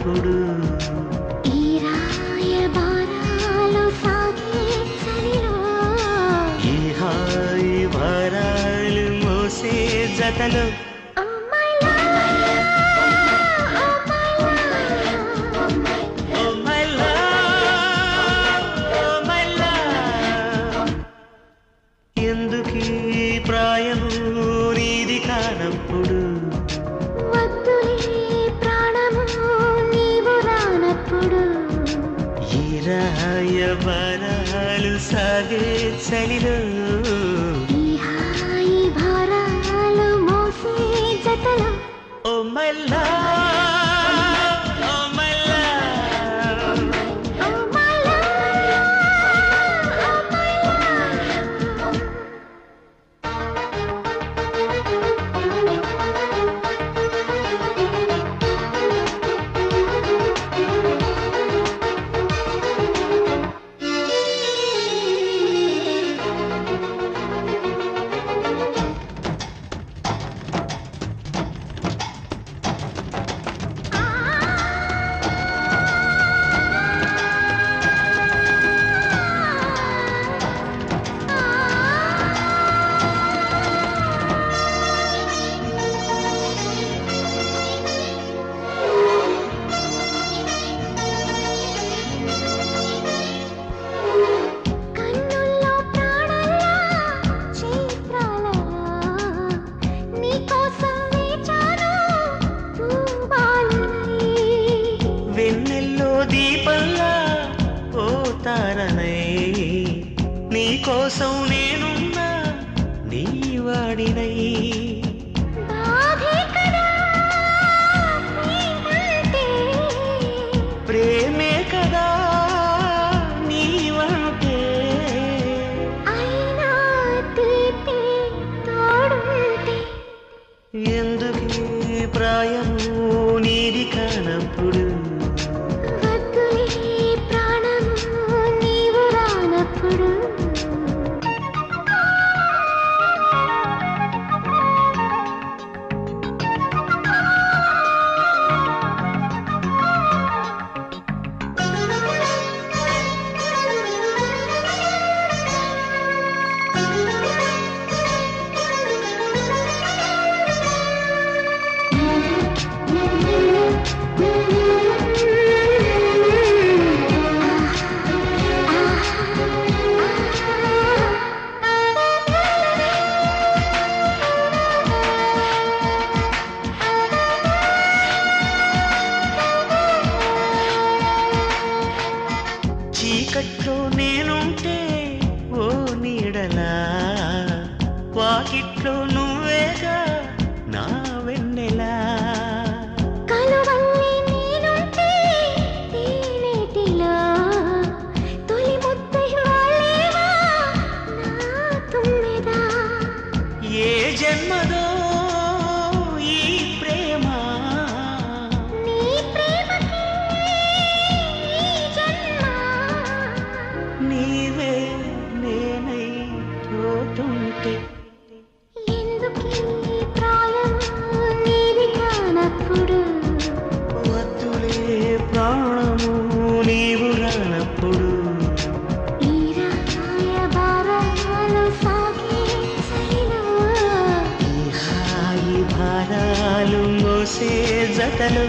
కానప్పుడు ఈ రాయబారాలు సాగే చలిలో ఈ హాయి భారాలు మోసే జతలో Oh my love, oh my love. Oh my love, oh my love. ఎందుకీ ప్రాయము నీది కానప్పుడు వద్దులే ప్రాణము నీవు రానప్పుడు ఈ రాయబారాలు సాగే చలిలో ఈ హాయి భారాలు మోసే జతలో Oh my love, oh my love. Oh my love, oh my love. కన్నుల్లో ప్రాణల్లా చిత్రాలలా నీకోసం వేచాను తూబాలనై వెన్నెల్లో దీపంలా ఓ తారనై నీకోసం నేనున్నా నీ వాడినై బాధే కదా ప్రేమంటే ప్రేమే కదా నీవంటే అయినా తీపి తోడుంటే ఎందుకీ ప్రాయము నీది కానప్పుడు వద్దులే ప్రాణము నీవు రానప్పుడు చీకట్లో నేనుంటే ఓ నీడలా వాకిట్లో నువ్వేగా నా వెన్నెలా కలువల్లి నేనుంటే తేనెటిలో తొలి ముద్దై వాలేవా నా తుమ్మెదా ఏ జన్మదో ఈ ప్రేమ నీ ప్రేమకి ఈ జన్మ నీవే నేనై పోతుంటే ఎందుకీ ప్రాయము నీది కానప్పుడు వద్దులే ప్రాణము నీవు రానప్పుడు ఈ రాయబారాలు సాగే చలిలో ఈ హాయి భారాలు మోసే జతలు